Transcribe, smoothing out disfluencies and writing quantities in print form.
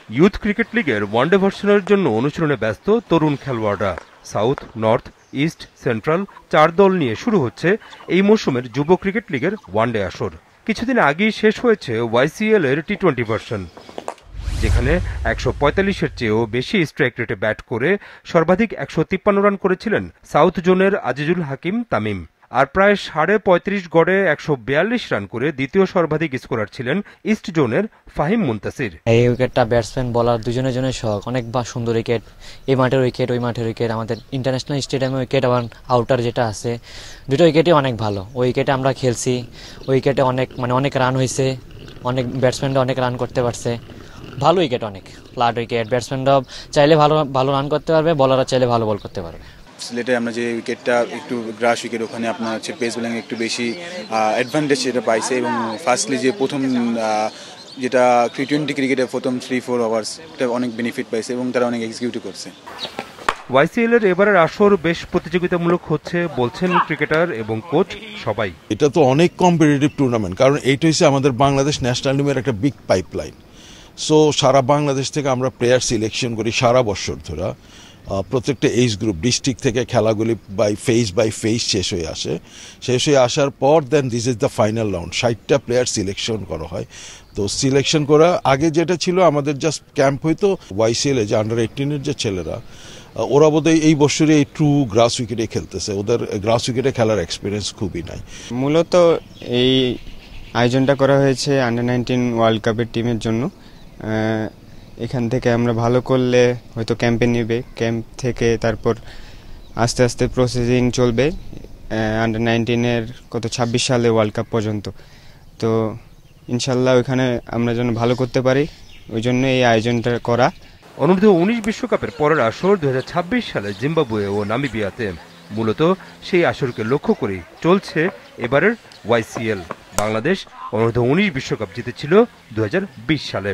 Youth cricket লিগের one day ভার্সনের জন্য অনুশীলনে ব্যস্ত তরুণ খেলোয়াড়রা। সাউথ, নর্থ, ইস্ট, সেন্ট্রাল ৪ দল নিয়ে শুরু হচ্ছে এই মৌসুমের যুব ক্রিকেট লিগের ওয়ানডে আসর। কিছুদিন আগেই শেষ হয়েছে ওয়াইসিএল এর টি-20 ভার্সন, যেখানে ১৪৫-এর চেয়েও বেশি স্ট্রাইক রেটে ব্যাট করে সর্বাধিক ১৫৩ রান করেছিলেন সাউথ জোনের আজিজুল হাকিম তামিম। আর প্রায় ৩৫ গড়ে ১৪২ রান করে দ্বিতীয় সর্বাধিক স্কোরার ছিলেন ইস্ট জোনের ফাহিম মুনতাসির। এই উইকেটটা ব্যাটসম্যান বোলার দুজনের জন্য শখ, অনেক সুন্দর উইকেট, এই মাঠের উইকেট ওই মাঠের উইকেট, আমাদের ইন্টারন্যাশনাল স্টেডিয়ামের উইকেট আবার আউটার যেটা আছে, দুটো উইকেটই অনেক ভালো। ওই উইকেটে আমরা খেলছি, ওই উইকেটে অনেক রান হয়েছে, অনেক ব্যাটসম্যানরা অনেক রান করতে পারছে। ভালো উইকেট, অনেক ফ্ল্যাট উইকেট, ব্যাটসম্যানরাও চাইলে ভালো রান করতে পারবে, বলাররা চাইলে ভালো বল করতে পারবে। সিলেটে আমরা যে উইকেটটা একটু গ্রাস উইকেট, ওখানে আপনার হচ্ছে পেস বোলিং একটু বেশি অ্যাডভান্টেজ যেটা পাইছে, এবং ফার্স্টলি যে প্রথম যেটা টি-20 ক্রিকেটের প্রথম 3-4 ওভার্স, এটা অনেক বেনিফিট পাইছে এবং তারা অনেক এক্সিকিউট করছে। ওয়াইসিএল এর এবারের আসর বেশ প্রতিযোগিতামূলক হচ্ছে বলছেন ক্রিকেটার এবং কোচ সবাই। এটা তো অনেক কম্পিটিটিভ টুর্নামেন্ট, কারণ এইটা হচ্ছে আমাদের বাংলাদেশ ন্যাশনাল টিমের একটা বিগ পাইপলাইন। সো সারা বাংলাদেশ থেকে আমরা প্লেয়ার সিলেকশন করি সারা বছর ধরে। প্রত্যেকটা এজ গ্রুপ ডিস্ট্রিক্ট থেকে খেলাগুলি বাই ফেজ শেষ হয়ে আসার পর then this is the final round. 60টা প্লেয়ার সিলেকশন করা হয়। তো সিলেকশন করা আগে যেটা ছিল আমাদের জাস্ট ক্যাম্প হইতো ওয়াইসিএল যে আন্ডার 18-এর যে ছেলেরা, ওরা বোধহয় এই বছরে এই ট্রু গ্রাস উইকেটে খেলতেছে, ওদের গ্রাস উইকেটে খেলার এক্সপিরিয়েন্স খুবই নাই। মূলত এই আয়োজনটা করা হয়েছে আন্ডার 19 ওয়ার্ল্ড কাপের টিমের জন্য। এখান থেকে আমরা ভালো করলে হয়তো ক্যাম্পে নেবে, ক্যাম্প থেকে তারপর আস্তে আস্তে প্রসেসিং চলবে আন্ডার 19-এর 26 সালে ওয়ার্ল্ড কাপ পর্যন্ত। তো ইনশাল্লাহ ওইখানে আমরা যেন ভালো করতে পারি, ওই জন্য এই আয়োজনটা করা। অনূর্ধ্ব-19 বিশ্বকাপের পরের আসর ২০২৬ সালে জিম্বাবুয়ে ও নামিবিয়াতে। মূলত সেই আসরকে লক্ষ্য করেই চলছে এবারের ওয়াইসিএল। বাংলাদেশ অনূর্ধ্ব-19 বিশ্বকাপ জিতেছিল ২০২০ সালে।